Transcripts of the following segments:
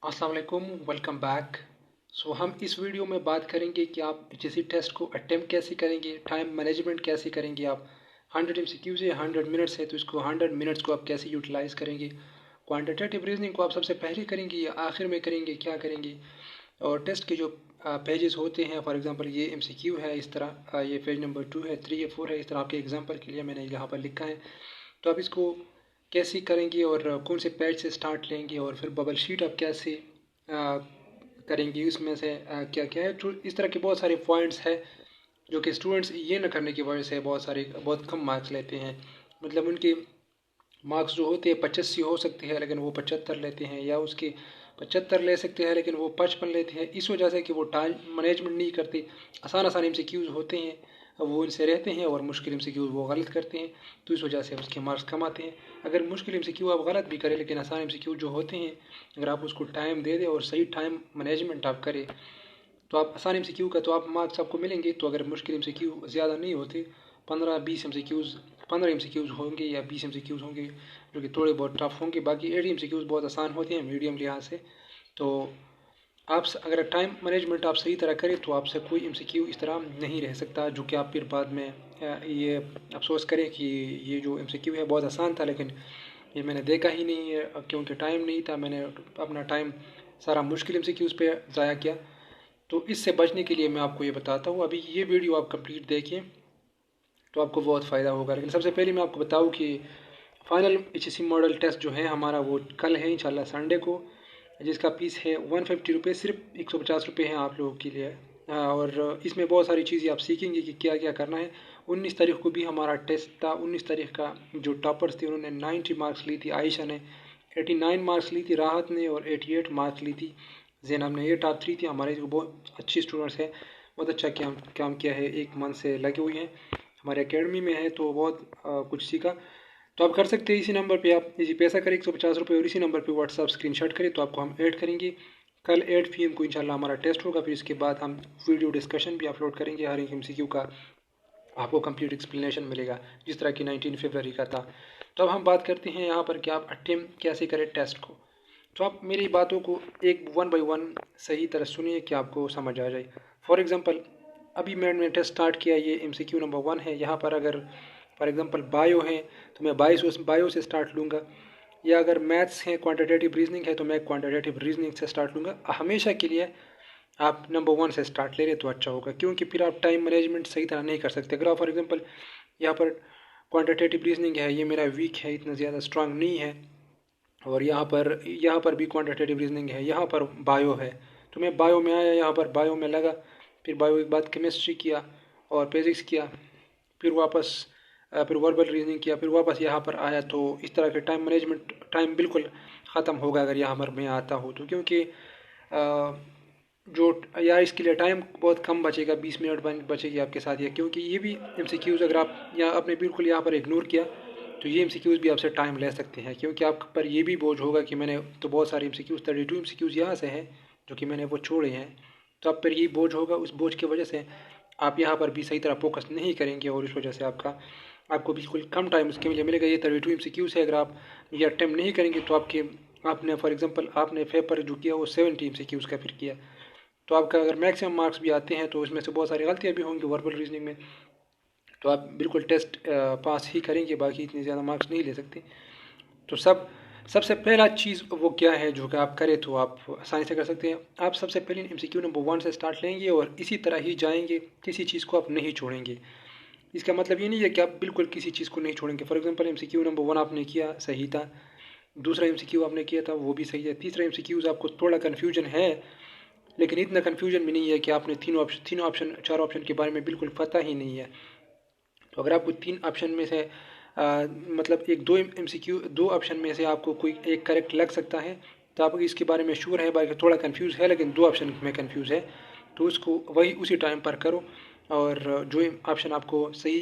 अस्सलाम वालेकुम, welcome back. हम इस वीडियो में बात करेंगे कि आप एचएससी टेस्ट को अटेम्प्ट कैसे करेंगे, टाइम मैनेजमेंट कैसे करेंगे। आप 100 एमसीक्यूज है, 100 मिनट्स है, तो इसको 100 मिनट्स को आप कैसे यूटिलाइज़ करेंगे। क्वांटिटेटिव रीजनिंग को आप सबसे पहले करेंगे या आखिर में करेंगे, क्या करेंगे। और टेस्ट के जो पेजेस होते हैं, फॉर एग्जांपल ये एमसीक्यू है, इस तरह ये पेज नंबर 2 है, 3 है, 4 है, इस तरह आपके एग्जांपल के लिए मैंने यहाँ पर लिखा है। तो आप इसको कैसे करेंगे और कौन से पेज से स्टार्ट लेंगे और फिर बबल शीट आप कैसे करेंगे, उसमें से क्या क्या है। तो इस तरह के बहुत सारे पॉइंट्स हैं जो कि स्टूडेंट्स ये न करने की वजह से बहुत कम मार्क्स लेते हैं। मतलब उनके मार्क्स जो होते हैं 85 हो सकते हैं, लेकिन वो 75 लेते हैं, या उसके 75 ले सकते हैं लेकिन वो 55 लेते हैं। इस वजह से कि वो टाइम मैनेजमेंट नहीं करते। आसान आसान एमसीक्यूज होते हैं, वो इनसे रहते हैं, और मुश्किल एमसीक्यूज वो गलत करते हैं, तो इस वजह से उसके मार्क्स कम आते हैं। अगर मुश्किल एमसीक्यू आप गलत भी करें, लेकिन आसान एमसीक्यू जो होते हैं, अगर आप उसको टाइम दे दें और सही टाइम मैनेजमेंट आप करें, तो आप आसान एमसीक्यू का तो आप मार्क्स आपको मिलेंगे। तो अगर मुश्किल एमसीक्यू ज़्यादा नहीं होते, 15 एमसीक्यूज़ होंगे या 20 एमसीक्यूज़ होंगे जो कि थोड़े बहुत टफ होंगे, बाकी 80 एमसीक्यूज़ बहुत आसान होते हैं मीडियम लिहाज से। तो आप अगर टाइम मैनेजमेंट आप सही तरह करें तो आपसे कोई एमसीक्यू इस तरह नहीं रह सकता जो कि आप फिर बाद में ये अफसोस करें कि ये जो एमसीक्यू है बहुत आसान था, लेकिन ये मैंने देखा ही नहीं है क्योंकि टाइम नहीं था, मैंने अपना टाइम सारा मुश्किल एमसीक्यूज़ पे ज़ाया किया। तो इससे बचने के लिए मैं आपको ये बताता हूँ। अभी ये वीडियो आप कंप्लीट देखिए तो आपको बहुत फ़ायदा होगा। लेकिन सबसे पहले मैं आपको बताऊँ कि फाइनल एचएससी मॉडल टेस्ट जो है हमारा, वो कल है इंशाल्लाह संडे को, जिसका फीस है 150 रुपये, सिर्फ 150 रुपये हैं आप लोगों के लिए। और इसमें बहुत सारी चीज़ें आप सीखेंगे कि क्या क्या करना है। 19 तारीख को भी हमारा टेस्ट था। 19 तारीख का जो टॉपर्स थे उन्होंने 90 मार्क्स ली थी। आयशा ने 89 मार्क्स ली थी, राहत ने और 88 मार्क्स ली थी, जैनब ने। ये टॉप 3 थी हमारे, जो बहुत अच्छी स्टूडेंट्स हैं, बहुत अच्छा काम किया है, एक मंथ से लगे हुए हैं हमारे एकेडमी में है, तो बहुत कुछ सीखा। तो आप कर सकते हैं इसी नंबर पे, आप इसी पैसा करें 150 रुपये, और इसी नंबर पे व्हाट्सअप स्क्रीनशॉट करें तो आपको हम ऐड करेंगे। कल 8 PM को इंशाल्लाह हमारा टेस्ट होगा। फिर इसके बाद हम वीडियो डिस्कशन भी अपलोड करेंगे, हर एक एमसीक्यू का आपको कंप्लीट एक्सप्लेनेशन मिलेगा, जिस तरह की 19 फरवरी का था। तो अब हम बात करते हैं यहाँ पर कि आप अटेम्प्ट कैसे करें टेस्ट को। तो आप मेरी बातों को एक 1 बाय 1 सही तरह सुनिए कि आपको समझ आ जाए। फॉर एग्ज़ाम्पल अभी मैंने टेस्ट स्टार्ट किया, ये एमसीक्यू नंबर 1 है। यहाँ पर अगर फॉर एग्ज़ाम्पल बायो है तो मैं बायो से स्टार्ट लूँगा, या अगर मैथ्स है, क्वांटिटेटिव रीजनिंग है, तो मैं क्वांटिटेटिव रीजनिंग से स्टार्ट लूँगा। हमेशा के लिए आप नंबर 1 से स्टार्ट ले रहे तो अच्छा होगा, क्योंकि फिर आप टाइम मैनेजमेंट सही तरह नहीं कर सकते। अगर आप फॉर एग्ज़ाम्पल यहाँ पर क्वांटिटेटिव रीजनिंग है, ये मेरा वीक है, इतना ज़्यादा स्ट्रांग नहीं है, और यहाँ पर भी क्वांटिटेटिव रीजनिंग है, यहाँ पर बायो है, तो मैं बायो में आया, यहाँ पर बायो में लगा, फिर बायो के बाद केमिस्ट्री किया और फिज़िक्स किया, फिर वापस फिर वर्बल रीजनिंग किया, फिर वापस यहाँ पर आया। तो इस तरह के टाइम बिल्कुल ख़त्म होगा अगर यहाँ पर मैं आता हूँ तो, क्योंकि जो या इसके लिए टाइम बहुत कम बचेगा, 20 मिनट बचेगी आपके साथ। या क्योंकि ये भी एमसीक्यूज़ अगर आप यहाँ आपने बिल्कुल यहाँ पर इग्नोर किया तो ये एमसीक्यूज़ भी आपसे टाइम ले सकते हैं, क्योंकि आप पर ये भी बोझ होगा कि मैंने तो बहुत सारे एमसीक्यूज़ 32 एमसीक्यूज़ यहाँ से हैं जो कि मैंने वो छोड़े हैं। तो आप पर ये बोझ होगा, उस बोझ की वजह से आप यहाँ पर भी सही तरह फोकस नहीं करेंगे, और इस वजह से आपको बिल्कुल कम टाइम उसके लिए मिलेगा। ये 32 एमसीक्यूज़ है, अगर आप ये अटैम्प्ट नहीं करेंगे तो आपने फॉर एग्जांपल आपने पेपर जो किया वो 70 एमसीक्यूज़ का फिर किया, तो आपका अगर मैक्सिमम मार्क्स भी आते हैं तो उसमें से बहुत सारी गलतियाँ भी होंगी वर्बल रीजनिंग में, तो आप बिल्कुल टेस्ट पास ही करेंगे, बाकी इतने ज़्यादा मार्क्स नहीं ले सकते। तो सबसे पहला चीज़ वो क्या है जो कि आप करें तो आप आसानी से कर सकते हैं। आप सबसे पहले एमसीक्यू नंबर 1 से स्टार्ट लेंगे और इसी तरह ही जाएंगे, किसी चीज़ को आप नहीं छोड़ेंगे। इसका मतलब ये नहीं है कि आप बिल्कुल किसी चीज़ को नहीं छोड़ेंगे। फॉर एग्जांपल एमसीक्यू नंबर 1 आपने किया, सही था। दूसरा एमसीक्यू आपने किया था, वो भी सही है। तीसरा एमसीक्यूज़ आपको थोड़ा कन्फ्यूजन है, लेकिन इतना कन्फ्यूजन भी नहीं है कि आपने चार ऑप्शन के बारे में बिल्कुल पता ही नहीं है। तो अगर आपको 3 ऑप्शन में से मतलब दो ऑप्शन में से आपको कोई एक करेक्ट लग सकता है, तो आप इसके बारे में श्योर है, बाकी थोड़ा कंफ्यूज है लेकिन 2 ऑप्शन में कंफ्यूज है, तो उसको वही उसी टाइम पर करो। और जो ऑप्शन आपको सही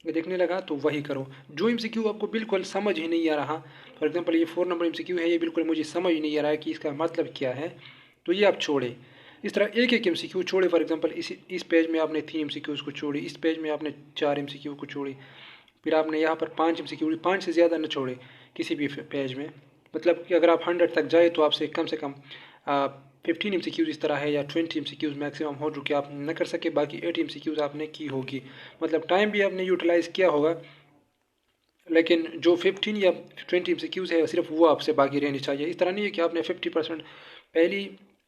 देखने लगा तो वही करो। जो एमसीक्यू आपको बिल्कुल समझ ही नहीं आ रहा, फॉर एग्जांपल ये 4 नंबर एमसीक्यू है, ये बिल्कुल मुझे समझ ही नहीं आ रहा है कि इसका मतलब क्या है, तो ये आप छोड़े। इस तरह एक एक एमसीक्यू छोड़े। फॉर एग्जांपल इस पेज में आपने 3 एमसीक्यूज़ को छोड़ी, इस पेज में आपने 4 एमसीक्यू को छोड़ी, फिर आपने यहाँ पर 5 एमसीक्यू, 5 से ज़्यादा न छोड़े किसी भी पेज में। मतलब कि अगर आप 100 तक जाए तो आपसे कम से कम 15 MCQs इस तरह है या 20 MCQs मैक्सिमम हो जो कि आप न कर सके, बाकी 8 MCQs आपने की होगी, मतलब टाइम भी आपने यूटिलाइज़ किया होगा, लेकिन जो 15 या 20 MCQs है सिर्फ वो आपसे बाकी रहनी चाहिए। इस तरह नहीं है कि आपने 50% पहली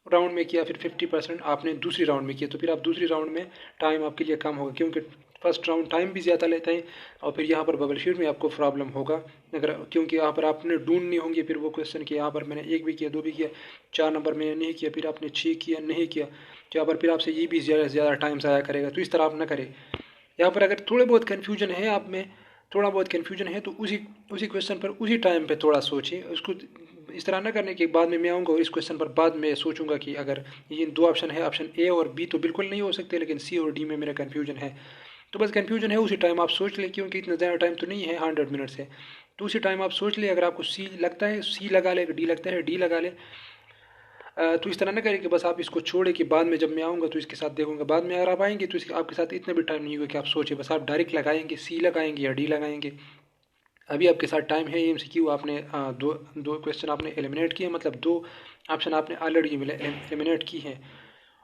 राउंड में किया, फिर 50% आपने दूसरी राउंड में किया, तो फिर आप दूसरी राउंड में टाइम आपके लिए कम होगा, क्योंकि फर्स्ट राउंड टाइम भी ज़्यादा लेते हैं और फिर यहाँ पर बबल शीट में आपको प्रॉब्लम होगा, अगर क्योंकि यहाँ पर आपने ढूंढनी होंगी फिर वो क्वेश्चन कि यहाँ पर मैंने 1 भी किया, 2 भी किया, 4 नंबर मैंने नहीं किया, फिर आपने 6 किया नहीं किया, तो यहाँ पर फिर आपसे ये भी ज़्यादा से ज़्यादा टाइम ज़ाया करेगा। तो इस तरह आप ना करें। यहाँ पर अगर थोड़े बहुत कन्फ्यूजन है आप में, थोड़ा बहुत कन्फ्यूजन है तो उसी उसी क्वेश्चन पर उसी टाइम पे थोड़ा सोचिए, उसको इस तरह ना करने के बाद में मैं आऊँगा और इस क्वेश्चन पर बाद में सोचूंगा कि अगर ये 2 ऑप्शन है, ऑप्शन ए और बी तो बिल्कुल नहीं हो सकते, लेकिन सी और डी में मेरा कन्फ्यूजन है, तो बस कन्फ्यूजन है उसी टाइम आप सोच लें, क्योंकि इतना ज़्यादा टाइम तो नहीं है, 100 मिनट्स है, तो उसी टाइम आप सोच लें। अगर आपको सी लगता है सी लगा ले, डी लगता है डी लगा ले। तो इस तरह ना करें कि बस आप इसको छोड़े कि बाद में जब मैं आऊँगा तो इसके साथ देखूंगा, बाद में अगर आप आएंगे तो इसके आपके साथ इतना भी टाइम नहीं होगा कि आप सोचें, बस आप डायरेक्ट लगाएंगे, सी लगाएंगे या डी लगाएंगे। अभी आपके साथ टाइम है, MCQ आपने दो दो क्वेश्चन आपने एलिमिनेट किए, मतलब 2 ऑप्शन आपने ऑलरेडी एलिमिनेट की हैं,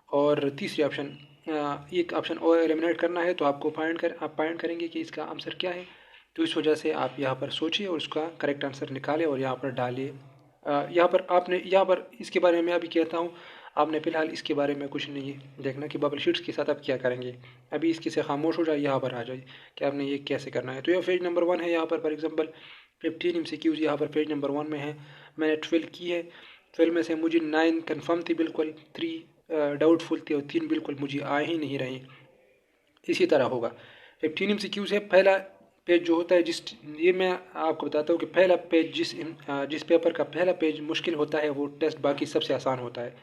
और तीसरी ऑप्शन एक ऑप्शन और एलिमिनेट करना है, तो आपको आप फाइंड करेंगे कि इसका आंसर क्या है, तो इस वजह से आप यहाँ पर सोचिए और उसका करेक्ट आंसर निकालें और यहाँ पर डालिए। यहाँ पर इसके बारे में मैं अभी कहता हूँ, आपने फ़िलहाल इसके बारे में कुछ नहीं देखना कि बबल शीट्स के साथ आप क्या करेंगे, अभी इसके से खामोश हो जाए, यहाँ पर आ जाए कि आपने ये कैसे करना है। तो यह पेज नंबर 1 है, यहाँ पर फॉर एग्जांपल 15 MCQs यहाँ पर पेज नंबर 1 में है, मैंने 12 की है, 12 में से मुझे 9 कन्फर्म थी बिल्कुल, 3 डाउटफुल थी और 3 बिल्कुल मुझे आ ही नहीं रही। इसी तरह होगा 15 MCQs है, पहला पेज जो होता है ये मैं आपको बताता हूँ कि पहला पेज जिस पेपर का पहला पेज मुश्किल होता है वो टेस्ट बाकी सबसे आसान होता है।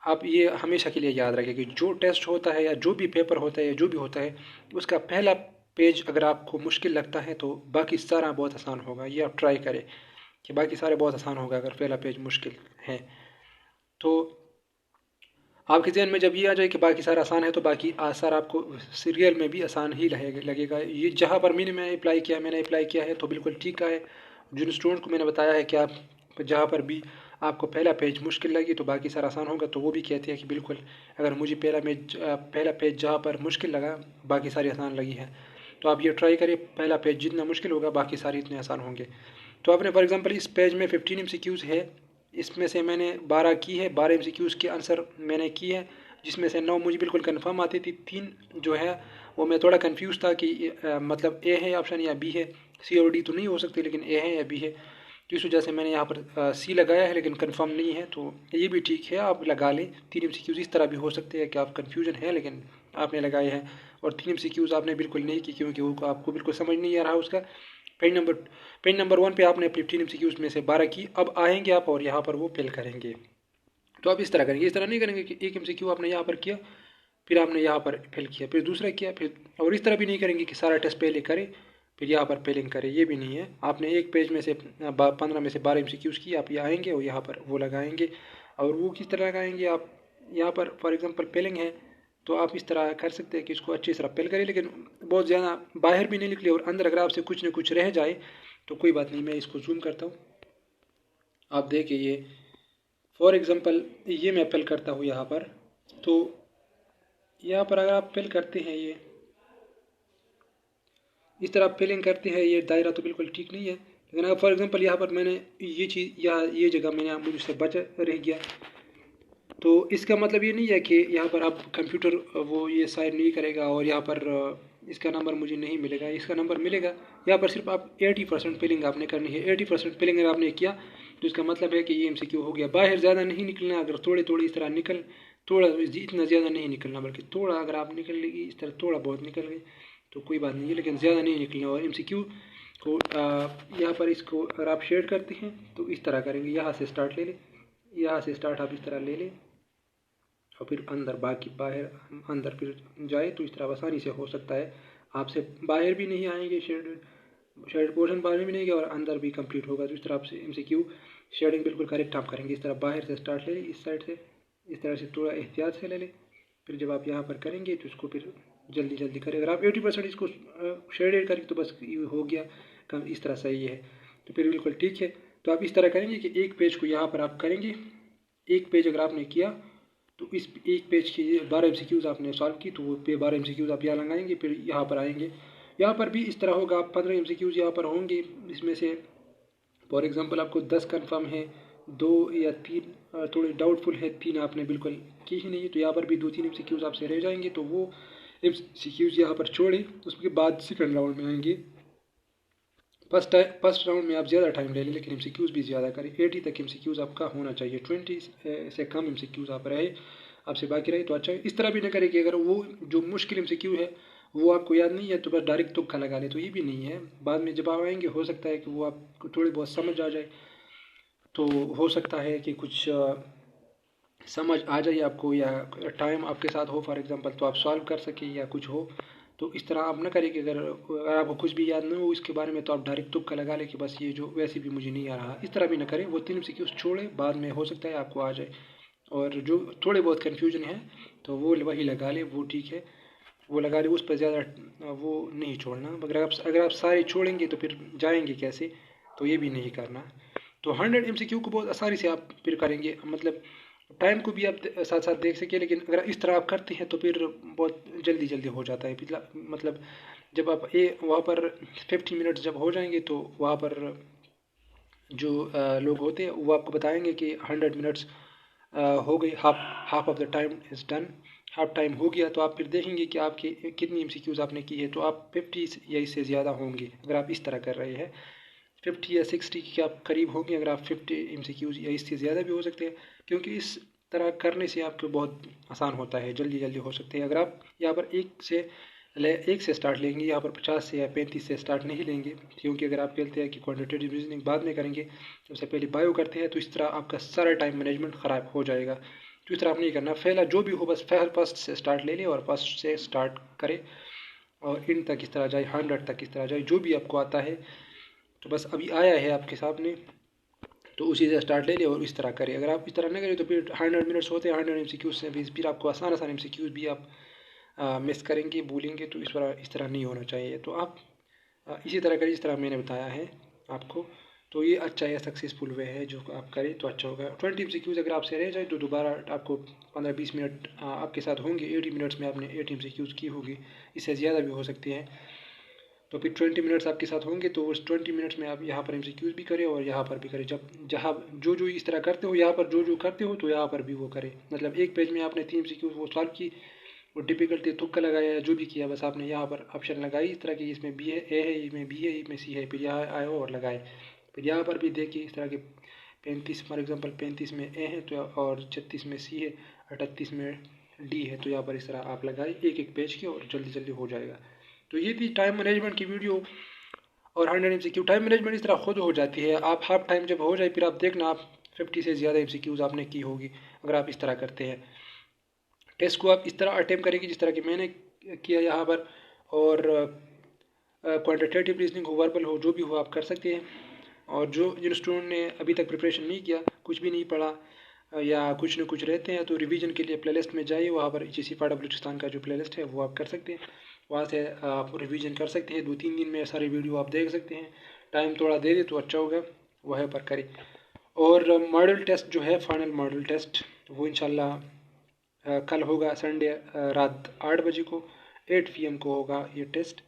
आप ये हमेशा के लिए याद रखें कि जो टेस्ट होता है या जो भी पेपर होता है या जो भी होता है, उसका पहला पेज अगर आपको मुश्किल लगता है तो बाकी सारा बहुत आसान होगा। ये आप ट्राई करें कि बाकी सारे बहुत आसान होगा अगर पहला पेज मुश्किल है। तो आपके जहन में जब ये आ जाए कि बाकी सारा आसान है तो बाकी आसार आपको सीरियल में भी आसान ही लगेगा। ये जहाँ पर मैंने अप्लाई किया है तो बिल्कुल ठीक है। जिन स्टूडेंट को मैंने बताया है कि आप जहाँ पर भी आपको पहला पेज मुश्किल लगी तो बाकी सारा आसान होगा, तो वो भी कहते हैं कि बिल्कुल अगर मुझे पहला पेज जहाँ पर मुश्किल लगा बाकी सारी आसान लगी है, तो आप ये ट्राई करिए, पहला पेज जितना मुश्किल होगा बाकी सारे इतने आसान होंगे। तो आपने फॉर एग्जांपल इस पेज में 15 MCQs है, इसमें से मैंने 12 की है, 12 MCQs के आंसर मैंने की है, जिसमें से 9 मुझे बिल्कुल कंफर्म आती थी, 3 जो है वो मैं थोड़ा कंफ्यूज था कि मतलब ए है ऑप्शन या बी है, सी और डी तो नहीं हो सकती लेकिन ए है या बी है, तो इस वजह से मैंने यहाँ पर सी लगाया है, लेकिन कंफर्म नहीं है, तो ये भी ठीक है, आप लगा लें। 3 MCQs इस तरह भी हो सकते हैं कि आप कन्फ्यूजन है लेकिन आपने लगाए हैं, और 3 MCQs आपने बिल्कुल नहीं की क्योंकि वो आपको बिल्कुल समझ नहीं आ रहा उसका। पेज नंबर 1 पे आपने 15 MCQs में से 12 की, अब आएंगे आप और यहाँ पर वो फिल करेंगे। तो आप इस तरह करेंगे, इस तरह नहीं करेंगे कि एक MCQ आपने यहाँ पर किया फिर आपने यहाँ पर फिल किया फिर दूसरा किया फिर, और इस तरह भी नहीं करेंगे कि सारा टेस्ट पहले करें फिर यहाँ पर फिलिंग करें, ये भी नहीं है। आपने एक पेज में से 15 में से 12 MCQs की, आप ये आएंगे और यहाँ पर वो लगाएंगे, और वो किस तरह लगाएंगे, आप यहाँ पर फॉर एग्जांपल फिलिंग है तो आप इस तरह कर सकते हैं कि इसको अच्छी तरह फिल करें, लेकिन बहुत ज़्यादा बाहर भी नहीं निकले और अंदर अगर आपसे कुछ ना कुछ रह जाए तो कोई बात नहीं, मैं इसको जूम करता हूँ, आप देखिए ये फॉर एग्ज़ाम्पल ये मैं फिल करता हूँ यहाँ पर, तो यहाँ पर अगर आप फिल करते हैं ये इस तरह फिलिंग करते हैं, ये दायरा तो बिल्कुल ठीक नहीं है, लेकिन अगर फॉर एग्जांपल यहाँ पर मैंने ये चीज़ या ये जगह मैंने मुझसे बच रह गया, तो इसका मतलब ये नहीं है कि यहाँ पर आप कंप्यूटर वो ये साइन नहीं करेगा और यहाँ पर इसका नंबर मुझे नहीं मिलेगा, इसका नंबर मिलेगा। यहाँ पर सिर्फ आप 80% फिलिंग आपने करनी है, 80% फिलिंग अगर आपने किया तो इसका मतलब है कि ये MCQ हो गया। बाहर ज़्यादा नहीं निकलना, अगर थोड़े थोड़े इस तरह थोड़ा इतना ज़्यादा नहीं निकलना, बल्कि थोड़ा अगर आप निकल लेगी इस तरह थोड़ा बहुत निकल गए तो कोई बात नहीं है, लेकिन ज़्यादा नहीं निकलना। और MCQ को यहाँ पर इसको अगर आप शेड करते हैं तो इस तरह करेंगे, यहाँ से स्टार्ट ले लें, यहाँ से स्टार्ट आप इस तरह ले लें और फिर अंदर बाकी बाहर अंदर फिर जाए, तो इस तरह आसानी से हो सकता है, आपसे बाहर भी नहीं आएंगे, शेड पोर्शन बाहर भी नहीं गया और अंदर भी कंप्लीट होगा। तो इस तरह आपसे MCQ शेडिंग बिल्कुल करेक्ट आप करेंगे। इस तरह बाहर से स्टार्ट ले लें, इस साइड से इस तरह से थोड़ा एहतियात से ले लें, फिर जब आप यहाँ पर करेंगे तो इसको फिर जल्दी जल्दी करें। अगर आप 80% इसको शेडेड करेंगे तो बस हो गया काम, इस तरह सही है, तो फिर बिल्कुल ठीक है। तो आप इस तरह करेंगे कि एक पेज को यहाँ पर आप करेंगे एक पेज अगर आपने किया तो इस एक पेज की 12 MCQs आपने सॉल्व की, तो वो 12 MCQs आप यहाँ लगाएंगे, फिर यहाँ पर आएंगे। यहाँ पर भी इस तरह होगा, आप 15 MCQs यहाँ पर होंगे, इसमें से फॉर एग्जांपल आपको 10 कंफर्म है, 2 या 3 थोड़े डाउटफुल है, 3 आपने बिल्कुल की ही नहीं, तो यहाँ पर भी 2-3 MCQs आपसे रह जाएंगे, तो वो MCQs यहाँ पर छोड़े, उसके बाद सेकंड राउंड में आएंगे। फर्स्ट राउंड में आप ज़्यादा टाइम ले लें, लेकिन MCQs भी ज़्यादा करें। 80 तक MCQs आपका होना चाहिए, 20 से कम MCQs आप रहे आपसे बाकी रहे तो अच्छा है। इस तरह भी ना करें कि अगर वो जो मुश्किल MCQ है वो आपको याद नहीं है तो बस डायरेक्ट तुक्का लगा ले, तो ये भी नहीं है। बाद में जब आप आएंगे हो सकता है कि वो आपको थोड़ी बहुत समझ आ जाए, तो हो सकता है कि कुछ समझ आ जाए आपको, या टाइम आपके साथ हो फॉर एग्जांपल, तो आप सॉल्व कर सके या कुछ हो। तो इस तरह आप ना करें कि अगर आपको कुछ भी याद ना हो इसके बारे में, तो आप डायरेक्ट तुक्का लगा लें कि बस ये जो वैसे भी मुझे नहीं आ रहा। इस तरह भी ना करें, वो 3 MCQs छोड़े, बाद में हो सकता है आपको आ जाए। और जो थोड़े बहुत कन्फ्यूजन है तो वो वही लगा ले, वो ठीक है, वो लगा ले, उस पर ज़्यादा वो नहीं छोड़ना। अगर आप सारे छोड़ेंगे तो फिर जाएंगे कैसे, तो ये भी नहीं करना। तो 100 MCQ को बहुत आसानी से आप फिर करेंगे, मतलब टाइम को भी आप साथ साथ देख सके, लेकिन अगर इस तरह आप करते हैं तो फिर बहुत जल्दी जल्दी हो जाता है। पिछला मतलब जब आप वहाँ पर 50 मिनट्स जब हो जाएंगे तो वहाँ पर जो लोग होते हैं वो आपको बताएंगे कि 100 मिनट्स हो गई, half of the time is done, half time हो गया। तो आप फिर देखेंगे कि आपकी कितनी MCQs आपने की है, तो आप 50 या इससे ज़्यादा होंगे अगर आप इस तरह कर रहे हैं। 50 या 60 के आप करीब होंगे अगर आप 50 MCQs, या इससे ज़्यादा भी हो सकते हैं, क्योंकि इस तरह करने से आपको बहुत आसान होता है, जल्दी जल्दी हो सकते हैं। अगर आप यहाँ पर एक से स्टार्ट लेंगे, यहाँ पर 50 से या 35 से स्टार्ट नहीं लेंगे, क्योंकि अगर आप कहते हैं कि क्वान्टिटेटिव रीजनिंग बाद में करेंगे, सबसे पहले बायो करते हैं, तो इस तरह आपका सारा टाइम मैनेजमेंट ख़राब हो जाएगा। तो इस तरह आप नहीं करना, पहला जो भी हो बस फर्स्ट से स्टार्ट ले लें और फर्स्ट से स्टार्ट करें और इन तक इस तरह जाए, 100 तक इस तरह जाए, जो भी आपको आता है। तो बस अभी आया है आपके सामने, तो उसी से स्टार्ट ले ले और इस तरह करें। अगर आप इस तरह नहीं करें तो फिर 100 मिनट्स होते हैं, 100 MCQs से भी फिर आपको आसान MCQs भी आप मिस करेंगे, भूलेंगे, तो इस तरह नहीं होना चाहिए। तो आप इसी तरह करें जिस तरह मैंने बताया है आपको, तो ये अच्छा है, सक्सेसफुल वे है, जो आप करें तो अच्छा होगा। 20 MCQs अगर आपसे रह जाए तो दोबारा आपको 15-20 मिनट आपके साथ होंगे। 80 मिनट्स में आपने 8 MCQs की होगी, इससे ज़्यादा भी हो सकती हैं, तो फिर 20 मिनट्स आपके साथ होंगे। तो उस 20 मिनट्स में आप यहाँ पर MCQs भी करें और यहाँ पर भी करें। जहाँ जो इस तरह करते हो, यहाँ पर जो करते हो तो यहाँ पर भी वो करें। मतलब एक पेज में आपने 3 MCQs वो सॉल्व की, वो डिफिकल्टी तुक्का लगाया, जो भी किया, बस आपने यहाँ पर ऑप्शन लगाई इस तरह की, इसमें बी है, ए है, इसमें बी है, इसमें सी है, फिर यहाँ आए हो और लगाए। फिर यहाँ पर भी देखिए इस तरह के 35 फॉर एग्जांपल 35 में ए है तो, और 36 में सी है, 38 में डी है, तो यहाँ पर इस तरह आप लगाए एक एक पेज के, और जल्दी जल्दी हो जाएगा। तो ये थी टाइम मैनेजमेंट की वीडियो। और 100 MCQ टाइम मैनेजमेंट इस तरह खुद हो जाती है। आप हाफ टाइम जब हो जाए फिर आप देखना आप 50 से ज़्यादा MCQs आपने की होगी अगर आप इस तरह करते हैं। टेस्ट को आप इस तरह अटेम्प्ट करेंगे जिस तरह कि मैंने किया यहाँ पर, और क्वांटिटेटिव रीजनिंग हो, वर्बल हो, जो भी हो आप कर सकते हैं। और जिन स्टूडेंट ने अभी तक प्रिपरेशन नहीं किया, कुछ भी नहीं पढ़ा, या कुछ न कुछ रहते हैं, तो रिवीजन के लिए प्लेलिस्ट में जाइए, वहाँ पर GC बलूचिस्तान का जो प्लेलिस्ट है वो आप कर सकते हैं, वहाँ से आप रिवीजन कर सकते हैं। 2-3 दिन में सारी वीडियो आप देख सकते हैं। टाइम थोड़ा दे दे तो अच्छा होगा, वह पर करें। और मॉडल टेस्ट जो है, फाइनल मॉडल टेस्ट, वो इंशाल्लाह कल होगा संडे रात 8 बजे को, 8 PM को होगा ये टेस्ट,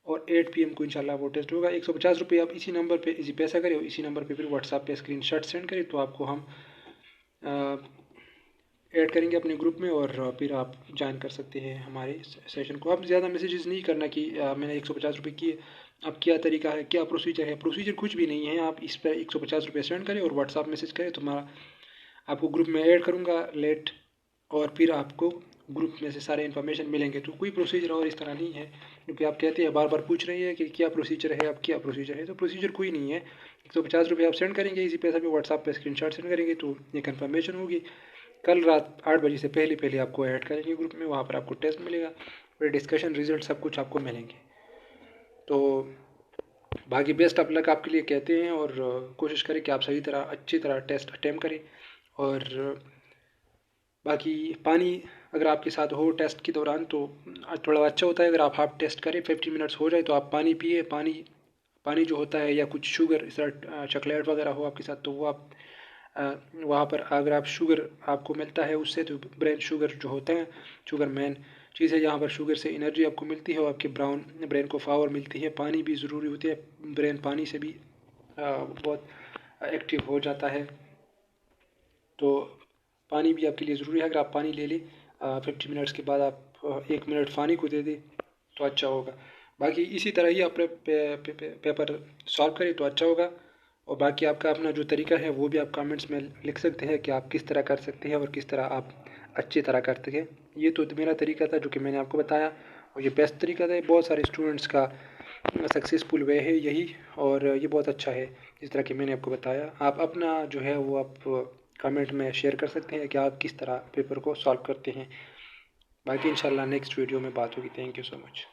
और 8 PM को इंशाल्लाह वो टेस्ट होगा। 150 रुपये आप इसी नंबर पे इसी पैसा करें, और इसी नंबर पे फिर व्हाट्सएप पे स्क्रीनशॉट सेंड करें, तो आपको हम ऐड करेंगे अपने ग्रुप में, और फिर आप ज्वाइन कर सकते हैं हमारे सेशन को। आप ज़्यादा मैसेजेस नहीं करना कि मैंने 150 रुपये किए, अब क्या तरीका है, क्या प्रोसीजर है। प्रोसीजर कुछ भी नहीं है, आप इस पर 150 रुपये सेंड करें और व्हाट्सएप मैसेज करें, तो मैं आपको ग्रुप में ऐड करूँगा लेट, और फिर आपको ग्रुप में से सारे इन्फॉर्मेशन मिलेंगे। तो कोई प्रोसीजर और इस तरह नहीं है, क्योंकि आप कहते हैं बार बार पूछ रहे हैं कि क्या प्रोसीजर है, अब क्या प्रोसीजर है, तो प्रोसीजर कोई नहीं है। 150 रुपये आप सेंड करेंगे, इसी पैसा पे व्हाट्सएप पे स्क्रीनशॉट सेंड करेंगे, तो ये कन्फर्मेशन होगी। कल रात 8 बजे से पहले आपको ऐड करेंगे ग्रुप में, वहाँ पर आपको टेस्ट मिलेगा, फिर डिस्कशन रिजल्ट सब कुछ आपको मिलेंगे। तो बाकी बेस्ट ऑफ लक आपके लिए कहते हैं, और कोशिश करें कि आप सही तरह अच्छी तरह टेस्ट अटैम्प्ट करें। और बाकी पानी अगर आपके साथ हो टेस्ट के दौरान तो थोड़ा अच्छा होता है। अगर आप हाफ टेस्ट करें 50 मिनट्स हो जाए तो आप पानी पिए, पानी जो होता है, या कुछ शुगर इस तरह चॉकलेट वगैरह हो आपके साथ, तो वो आप वहाँ पर अगर आप शुगर आपको मिलता है उससे, तो ब्रेन शुगर जो होता है, शुगर मेन चीज़ है। यहाँ पर शुगर से एनर्जी आपको मिलती है और आपके ब्रेन को पावर मिलती है। पानी भी ज़रूरी होती है, ब्रेन पानी से भी बहुत एक्टिव हो जाता है। तो पानी भी आपके लिए ज़रूरी है। अगर आप पानी ले लें 50 मिनट्स के बाद, आप 1 मिनट पानी को दे दें तो अच्छा होगा। बाकी इसी तरह ही आप पेपर सॉल्व करें तो अच्छा होगा। और बाकी आपका अपना जो तरीका है वो भी आप कमेंट्स में लिख सकते हैं कि आप किस तरह कर सकते हैं और किस तरह आप अच्छी तरह करते हैं। ये तो मेरा तरीका था जो कि मैंने आपको बताया, और ये बेस्ट तरीका था। बहुत सारे स्टूडेंट्स का सक्सेसफुल वे है यही, और ये बहुत अच्छा है जिस तरह कि मैंने आपको बताया। आप अपना जो है वो आप कमेंट में शेयर कर सकते हैं कि आप किस तरह पेपर को सॉल्व करते हैं। बाकी इंशाल्लाह नेक्स्ट वीडियो में बात होगी। Thank you so much.